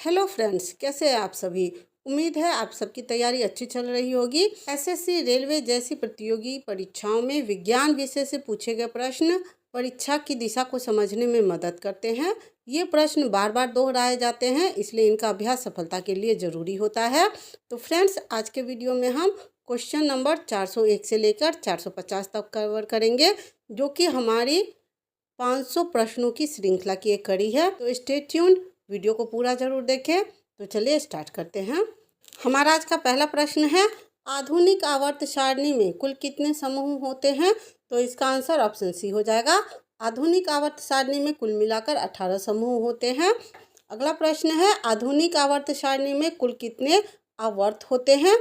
Hello friends, कैसे हैं आप सभी। उम्मीद है आप सबकी तैयारी अच्छी चल रही होगी। एसएससी, रेलवे जैसी प्रतियोगी परीक्षाओं में विज्ञान विषय से पूछे गए प्रश्न परीक्षा की दिशा को समझने में मदद करते हैं। ये प्रश्न बार बार दोहराए जाते हैं, इसलिए इनका अभ्यास सफलता के लिए ज़रूरी होता है। तो फ्रेंड्स, आज के वीडियो में हम क्वेश्चन नंबर 401 से लेकर 450 तक कवर करेंगे, जो कि हमारी 500 प्रश्नों की श्रृंखला की एक कड़ी है। तो स्टे ट्यून्ड, वीडियो को पूरा जरूर देखें। तो चलिए स्टार्ट करते हैं। हमारा आज का पहला प्रश्न है, आधुनिक आवर्त सारणी में कुल कितने समूह होते हैं। तो इसका आंसर ऑप्शन सी हो जाएगा। आधुनिक आवर्त सारणी में कुल मिलाकर 18 समूह होते हैं। अगला प्रश्न है, आधुनिक आवर्त सारणी में कुल कितने आवर्त होते हैं।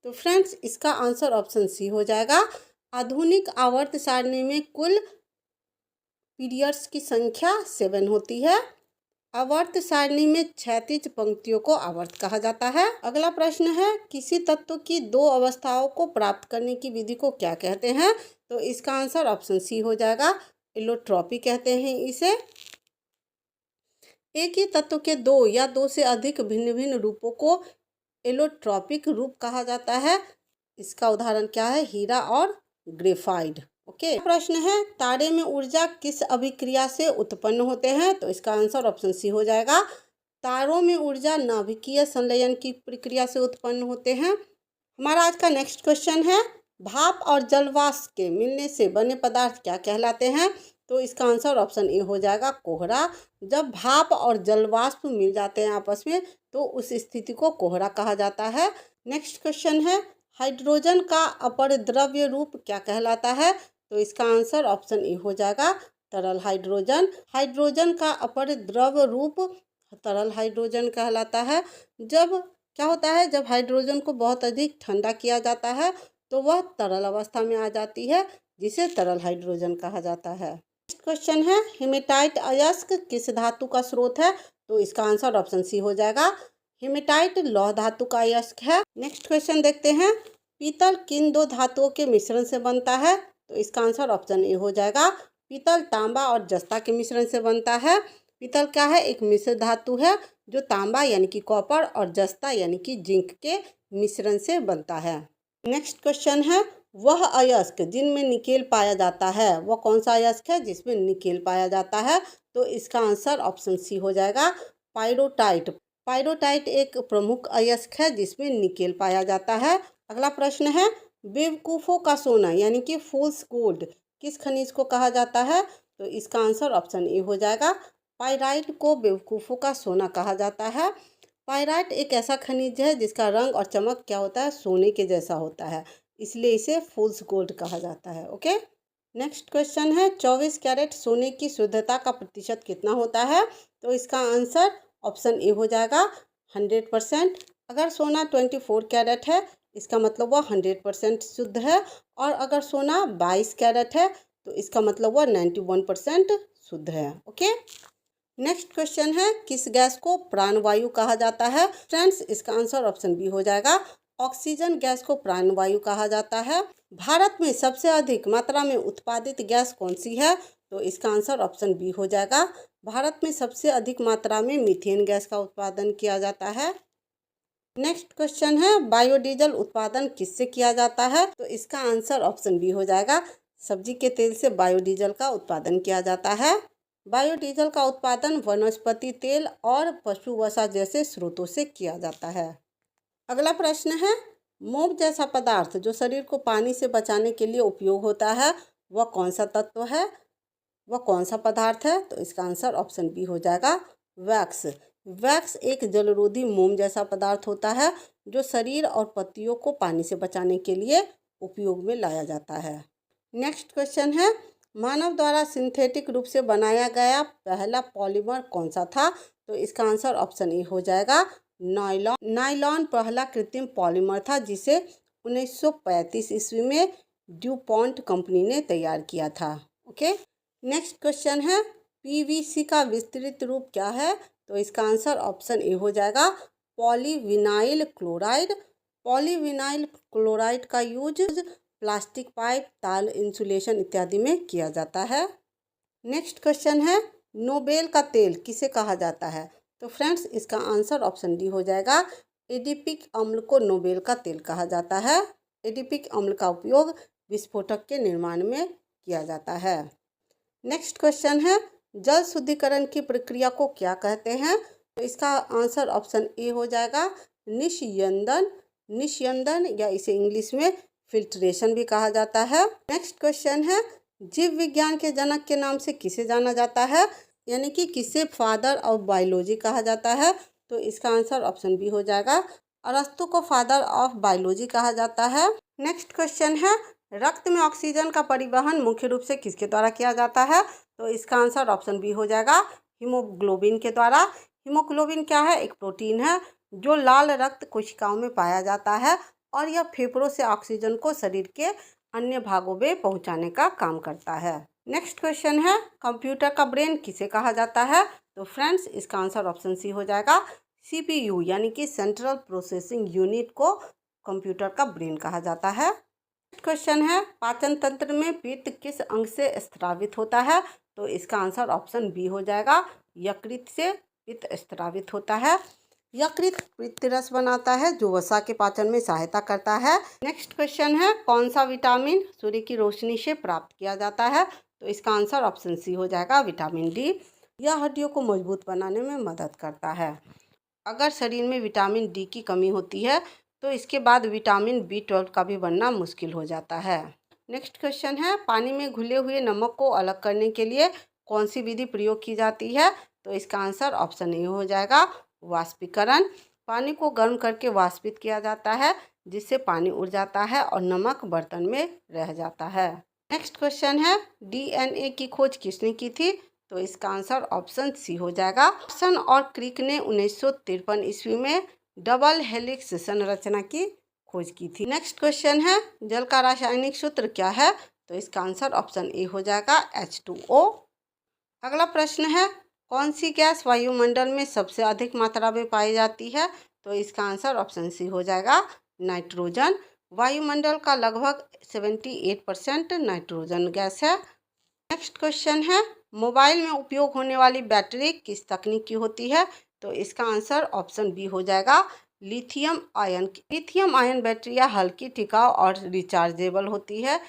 तो फ्रेंड्स, इसका आंसर ऑप्शन सी हो जाएगा। आधुनिक आवर्त सारणी में कुल पीरियड्स की संख्या 7 होती है। आवर्त सारणी में क्षैतिज पंक्तियों को आवर्त कहा जाता है। अगला प्रश्न है, किसी तत्व की दो अवस्थाओं को प्राप्त करने की विधि को क्या कहते हैं। तो इसका आंसर ऑप्शन सी हो जाएगा। एलोट्रॉपी कहते हैं इसे। एक ही तत्व के दो या दो से अधिक भिन्न भिन्न रूपों को एलोट्रॉपिक रूप कहा जाता है। इसका उदाहरण क्या है, हीरा और ग्रेफाइट। ओके। प्रश्न है, तारे में ऊर्जा किस अभिक्रिया से उत्पन्न होते हैं। तो इसका आंसर ऑप्शन सी हो जाएगा। तारों में ऊर्जा नाभिकीय संलयन की प्रक्रिया से उत्पन्न होते हैं। हमारा आज का नेक्स्ट क्वेश्चन है, भाप और जलवाष्प के मिलने से बने पदार्थ क्या कहलाते हैं। तो इसका आंसर ऑप्शन ए हो जाएगा, कोहरा। जब भाप और जलवाष्प मिल जाते हैं आपस में, तो उस स्थिति को कोहरा कहा जाता है। नेक्स्ट क्वेश्चन है, हाइड्रोजन का अपर द्रव्य रूप क्या कहलाता है। तो इसका आंसर ऑप्शन ए हो जाएगा, तरल हाइड्रोजन। हाइड्रोजन का अपर द्रव रूप तरल हाइड्रोजन कहलाता है। जब क्या होता है, जब हाइड्रोजन को बहुत अधिक ठंडा किया जाता है तो वह तरल अवस्था में आ जाती है, जिसे तरल हाइड्रोजन कहा जाता है। नेक्स्ट क्वेश्चन है, हेमेटाइट अयस्क किस धातु का स्रोत है। तो इसका आंसर ऑप्शन सी हो जाएगा। हेमेटाइट लौह धातु का अयस्क है। नेक्स्ट क्वेश्चन देखते हैं, पीतल किन दो धातुओं के मिश्रण से बनता है। तो इसका आंसर ऑप्शन ए हो जाएगा। पीतल तांबा और जस्ता के मिश्रण से बनता है। पीतल क्या है, एक मिश्र धातु है जो तांबा यानी कि कॉपर और जस्ता यानी कि जिंक के मिश्रण से बनता है। नेक्स्ट क्वेश्चन है, वह अयस्क जिनमें निकेल पाया जाता है, वह कौन सा अयस्क है जिसमें निकेल पाया जाता है। तो इसका आंसर ऑप्शन सी हो जाएगा, पायरोटाइट। पायरोटाइट एक प्रमुख अयस्क है जिसमें निकेल पाया जाता है। अगला प्रश्न है, बेवकूफ़ों का सोना यानी कि फूल्स गोल्ड किस खनिज को कहा जाता है। तो इसका आंसर ऑप्शन ए हो जाएगा। पायराइट को बेवकूफ़ों का सोना कहा जाता है। पायराइट एक ऐसा खनिज है जिसका रंग और चमक क्या होता है, सोने के जैसा होता है, इसलिए इसे फूल्स गोल्ड कहा जाता है। ओके। नेक्स्ट क्वेश्चन है, 24 कैरेट सोने की शुद्धता का प्रतिशत कितना होता है। तो इसका आंसर ऑप्शन ए हो जाएगा, 100%। अगर सोना 24 कैरेट है, इसका मतलब वह 100% शुद्ध है। और अगर सोना 22 कैरेट है, तो इसका मतलब वह 91% शुद्ध है। ओके। नेक्स्ट क्वेश्चन है, किस गैस को प्राणवायु कहा जाता है। फ्रेंड्स, इसका आंसर ऑप्शन बी हो जाएगा। ऑक्सीजन गैस को प्राणवायु कहा जाता है। भारत में सबसे अधिक मात्रा में उत्पादित गैस कौन सी है। तो इसका आंसर ऑप्शन बी हो जाएगा। भारत में सबसे अधिक मात्रा में मीथेन गैस का उत्पादन किया जाता है। नेक्स्ट क्वेश्चन है, बायोडीजल उत्पादन किससे किया जाता है। तो इसका आंसर ऑप्शन बी हो जाएगा। सब्जी के तेल से बायोडीजल का उत्पादन किया जाता है। बायोडीजल का उत्पादन वनस्पति तेल और पशु वसा जैसे स्रोतों से किया जाता है। अगला प्रश्न है, मोम जैसा पदार्थ जो शरीर को पानी से बचाने के लिए उपयोग होता है, वह कौन सा तत्व है, वह कौन सा पदार्थ है। तो इसका आंसर ऑप्शन बी हो जाएगा, वैक्स। वैक्स एक जलरोधी मोम जैसा पदार्थ होता है जो शरीर और पत्तियों को पानी से बचाने के लिए उपयोग में लाया जाता है। नेक्स्ट क्वेश्चन है, मानव द्वारा सिंथेटिक रूप से बनाया गया पहला पॉलीमर कौन सा था। तो इसका आंसर ऑप्शन ए हो जाएगा, नायलॉन। नायलॉन पहला कृत्रिम पॉलीमर था जिसे 1935 ईस्वी में ड्यूपॉन्ट कंपनी ने तैयार किया था। ओके। नेक्स्ट क्वेश्चन है, पीवीसी का विस्तृत रूप क्या है। तो इसका आंसर ऑप्शन ए हो जाएगा, पॉलीविनाइल क्लोराइड। पॉलीविनाइल क्लोराइड का यूज प्लास्टिक पाइप, ताल, इंसुलेशन इत्यादि में किया जाता है। नेक्स्ट क्वेश्चन है, नोबेल का तेल किसे कहा जाता है। तो फ्रेंड्स इसका आंसर ऑप्शन डी हो जाएगा। एडिपिक अम्ल को नोबेल का तेल कहा जाता है। एडिपिक अम्ल का उपयोग विस्फोटक के निर्माण में किया जाता है। नेक्स्ट क्वेश्चन है, जल शुद्धिकरण की प्रक्रिया को क्या कहते हैं? तो इसका आंसर ऑप्शन ए हो जाएगा, निस्यंदन। निस्यंदन या इसे इंग्लिश में फिल्ट्रेशन भी कहा जाता है। नेक्स्ट क्वेश्चन है, जीव विज्ञान के जनक के नाम से किसे जाना जाता है? यानी कि किसे फादर ऑफ बायोलॉजी कहा जाता है? तो इसका आंसर ऑप्शन बी हो जाएगा, अरस्तु को फादर ऑफ बायोलॉजी कहा जाता है। नेक्स्ट क्वेश्चन है, रक्त में ऑक्सीजन का परिवहन मुख्य रूप से किसके द्वारा किया जाता है? तो इसका आंसर ऑप्शन बी हो जाएगा, हीमोग्लोबिन के द्वारा। हीमोग्लोबिन क्या है? एक प्रोटीन है जो लाल रक्त कोशिकाओं में पाया जाता है और यह फेफड़ों से ऑक्सीजन को शरीर के अन्य भागों में पहुंचाने का काम करता है। नेक्स्ट क्वेश्चन है, कंप्यूटर का ब्रेन किसे कहा जाता है? तो फ्रेंड्स इसका आंसर ऑप्शन सी हो जाएगा, CPU यानी कि सेंट्रल प्रोसेसिंग यूनिट को कंप्यूटर का ब्रेन कहा जाता है। क्वेश्चन है, पाचन तंत्र में पित्त किस अंग से स्रावित होता है? तो इसका आंसर ऑप्शन बी हो जाएगा, यकृत से पित्त स्रावित होता है। यकृत पित्त रस बनाता है जो वसा के पाचन में सहायता करता है। नेक्स्ट क्वेश्चन है, कौन सा विटामिन सूर्य की रोशनी से प्राप्त किया जाता है? तो इसका आंसर ऑप्शन सी हो जाएगा, विटामिन डी। यह हड्डियों को मजबूत बनाने में मदद करता है। अगर शरीर में विटामिन डी की कमी होती है तो इसके बाद विटामिन B12 का भी बनना मुश्किल हो जाता है। नेक्स्ट क्वेश्चन है, पानी में घुले हुए नमक को अलग करने के लिए कौन सी विधि प्रयोग की जाती है? तो इसका आंसर ऑप्शन ए हो जाएगा, वाष्पीकरण। पानी को गर्म करके वाष्पित किया जाता है जिससे पानी उड़ जाता है और नमक बर्तन में रह जाता है। नेक्स्ट क्वेश्चन है, DNA की खोज किसने की थी? तो इसका आंसर ऑप्शन सी हो जाएगा, वाटसन और क्रिक ने 1953 ईस्वी में डबल हेलिक्स संरचना की खोज की थी। नेक्स्ट क्वेश्चन है, जल का रासायनिक सूत्र क्या है? तो इसका आंसर ऑप्शन ए हो जाएगा, H2O। अगला प्रश्न है, कौन सी गैस वायुमंडल में सबसे अधिक मात्रा में पाई जाती है? तो इसका आंसर ऑप्शन सी हो जाएगा, नाइट्रोजन। वायुमंडल का लगभग 78% नाइट्रोजन गैस है। नेक्स्ट क्वेश्चन है, मोबाइल में उपयोग होने वाली बैटरी किस तकनीक की होती है? तो इसका आंसर ऑप्शन बी हो जाएगा, लिथियम आयन। लिथियम आयन बैटरियां हल्की, टिकाऊ और रिचार्जेबल होती है,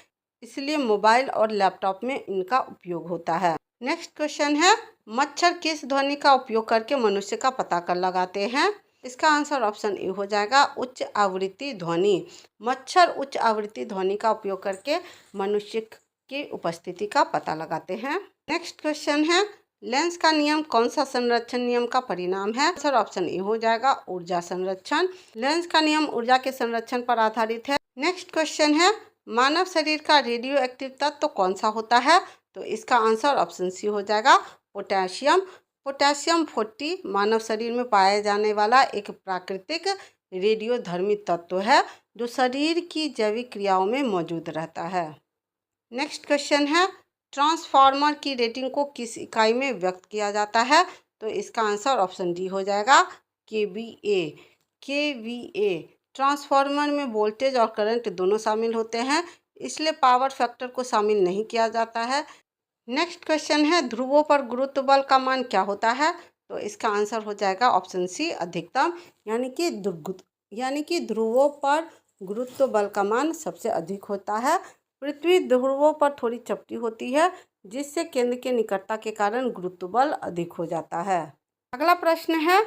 इसलिए मोबाइल और लैपटॉप में इनका उपयोग होता है। नेक्स्ट क्वेश्चन है, मच्छर किस ध्वनि का उपयोग करके मनुष्य का पता कर लगाते हैं? इसका आंसर ऑप्शन ए हो जाएगा, उच्च आवृत्ति ध्वनि। मच्छर उच्च आवृत्ति ध्वनि का उपयोग करके मनुष्य की उपस्थिति का पता लगाते हैं। नेक्स्ट क्वेश्चन है, लेंस का नियम कौन सा संरक्षण नियम का परिणाम है? आंसर ऑप्शन ए हो जाएगा, ऊर्जा संरक्षण। लेंस का नियम ऊर्जा के संरक्षण पर आधारित है। नेक्स्ट क्वेश्चन है, मानव शरीर का रेडियो एक्टिव तत्व कौन सा होता है? तो इसका आंसर ऑप्शन सी हो जाएगा, पोटेशियम। पोटेशियम 40 मानव शरीर में पाया जाने वाला एक प्राकृतिक रेडियोधर्मी तत्व है जो शरीर की जैविक क्रियाओं में मौजूद रहता है। नेक्स्ट क्वेश्चन है, ट्रांसफार्मर की रेटिंग को किस इकाई में व्यक्त किया जाता है? तो इसका आंसर ऑप्शन डी हो जाएगा, KVA। KVA ट्रांसफार्मर में वोल्टेज और करंट दोनों शामिल होते हैं, इसलिए पावर फैक्टर को शामिल नहीं किया जाता है। नेक्स्ट क्वेश्चन है, ध्रुवों पर गुरुत्व बल का मान क्या होता है? तो इसका आंसर हो जाएगा ऑप्शन सी, अधिकतम। यानी कि ध्रुवों पर गुरुत्व बल का मान सबसे अधिक होता है। पृथ्वी ध्रुवों पर थोड़ी चपटी होती है जिससे केंद्र के निकटता के कारण गुरुत्व बल अधिक हो जाता है। अगला प्रश्न है,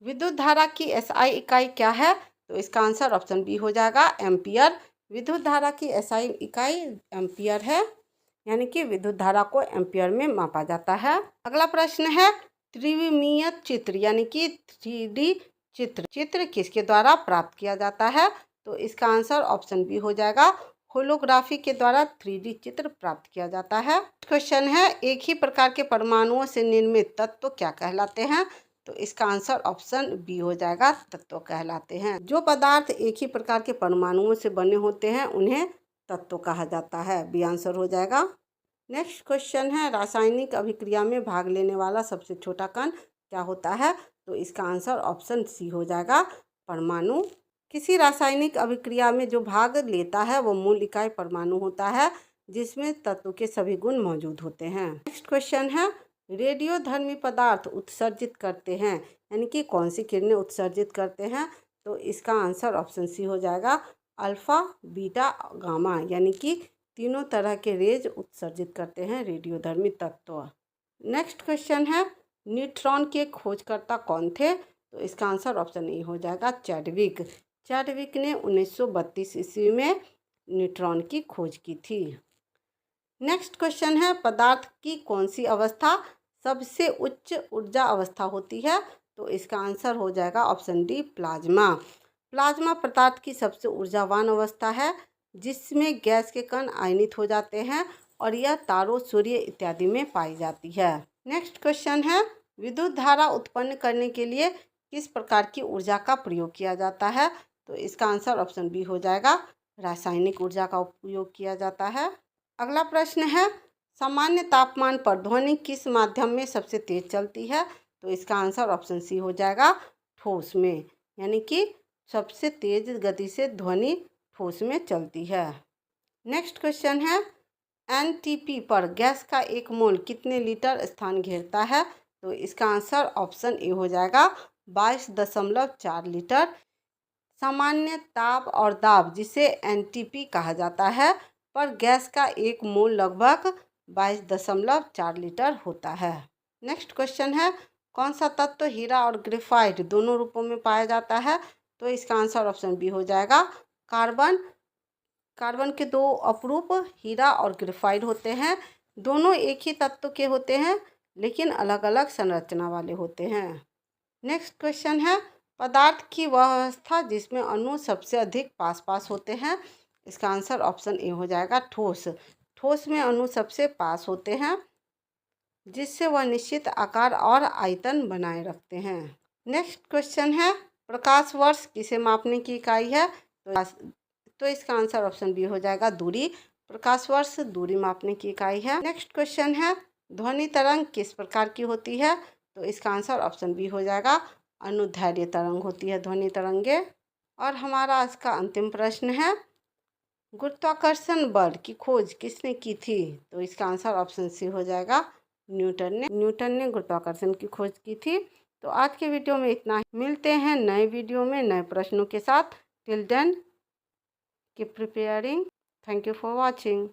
विद्युत धारा की SI इकाई क्या है? तो इसका आंसर ऑप्शन बी हो जाएगा, एम्पियर। विद्युत धारा की SI इकाई एम्पियर है, यानी कि विद्युत धारा को एम्पियर में मापा जाता है। अगला प्रश्न है, त्रिविमीय चित्र यानी कि 3D चित्र किसके द्वारा प्राप्त किया जाता है? तो इसका आंसर ऑप्शन बी हो जाएगा, होलोग्राफी के द्वारा 3D चित्र प्राप्त किया जाता है। क्वेश्चन है, एक ही प्रकार के परमाणुओं से निर्मित तत्व क्या कहलाते हैं? तो इसका आंसर ऑप्शन बी हो जाएगा, तत्व कहलाते हैं। जो पदार्थ एक ही प्रकार के परमाणुओं से बने होते हैं उन्हें तत्व कहा जाता है। बी आंसर हो जाएगा। नेक्स्ट क्वेश्चन है, रासायनिक अभिक्रिया में भाग लेने वाला सबसे छोटा कण क्या होता है? तो इसका आंसर ऑप्शन सी हो जाएगा, परमाणु। किसी रासायनिक अभिक्रिया में जो भाग लेता है वो मूल इकाई परमाणु होता है जिसमें तत्व के सभी गुण मौजूद होते हैं। नेक्स्ट क्वेश्चन है, रेडियोधर्मी पदार्थ उत्सर्जित करते हैं, यानी कि कौन सी किरणें उत्सर्जित करते हैं? तो इसका आंसर ऑप्शन सी हो जाएगा, अल्फा, बीटा, गामा, यानी कि तीनों तरह के रेज उत्सर्जित करते हैं रेडियोधर्मी तत्व। नेक्स्ट क्वेश्चन है, न्यूट्रॉन के खोजकर्ता कौन थे? तो इसका आंसर ऑप्शन ए हो जाएगा, चैडविक। चैडविक ने 1932 ईस्वी में न्यूट्रॉन की खोज की थी। नेक्स्ट क्वेश्चन है, पदार्थ की कौन सी अवस्था सबसे उच्च ऊर्जा अवस्था होती है? तो इसका आंसर हो जाएगा ऑप्शन डी, प्लाज्मा। प्लाज्मा पदार्थ की सबसे ऊर्जावान अवस्था है, जिसमें गैस के कण आयनित हो जाते हैं और यह तारों, सूर्य इत्यादि में पाई जाती है। नेक्स्ट क्वेश्चन है, विद्युत धारा उत्पन्न करने के लिए किस प्रकार की ऊर्जा का प्रयोग किया जाता है? तो इसका आंसर ऑप्शन बी हो जाएगा, रासायनिक ऊर्जा का उपयोग किया जाता है। अगला प्रश्न है, सामान्य तापमान पर ध्वनि किस माध्यम में सबसे तेज चलती है? तो इसका आंसर ऑप्शन सी हो जाएगा, ठोस में, यानी कि सबसे तेज गति से ध्वनि ठोस में चलती है। नेक्स्ट क्वेश्चन है, एनटीपी पर गैस का एक मोल कितने लीटर स्थान घेरता है? तो इसका आंसर ऑप्शन ए हो जाएगा, 22.4 लीटर। सामान्य ताप और दाब, जिसे एनटीपी कहा जाता है, पर गैस का एक मोल लगभग 22.4 लीटर होता है। नेक्स्ट क्वेश्चन है, कौन सा तत्व हीरा और ग्रेफाइट दोनों रूपों में पाया जाता है? तो इसका आंसर ऑप्शन बी हो जाएगा, कार्बन। कार्बन के दो अपरूप हीरा और ग्रेफाइट होते हैं। दोनों एक ही तत्व के होते हैं, लेकिन अलग अलग संरचना वाले होते हैं। नेक्स्ट क्वेश्चन है, पदार्थ की वह अवस्था जिसमें अणु सबसे अधिक पास पास होते हैं? इसका आंसर ऑप्शन ए हो जाएगा, ठोस। ठोस में अणु सबसे पास होते हैं, जिससे वह निश्चित आकार और आयतन बनाए रखते हैं। नेक्स्ट क्वेश्चन है, प्रकाश वर्ष किसे मापने की इकाई है? तो इसका आंसर ऑप्शन बी हो जाएगा, दूरी। प्रकाश वर्ष दूरी मापने की इकाई है। नेक्स्ट क्वेश्चन है, ध्वनि तरंग किस प्रकार की होती है? तो इसका आंसर ऑप्शन बी हो जाएगा, अनुदैर्ध्य तरंग होती है ध्वनि तरंगे। और हमारा आज का अंतिम प्रश्न है, गुरुत्वाकर्षण बल की खोज किसने की थी? तो इसका आंसर ऑप्शन सी हो जाएगा, न्यूटन ने गुरुत्वाकर्षण की खोज की थी। तो आज के वीडियो में इतना ही। मिलते हैं नए वीडियो में नए प्रश्नों के साथ। Till then keep preparing. Thank you for watching.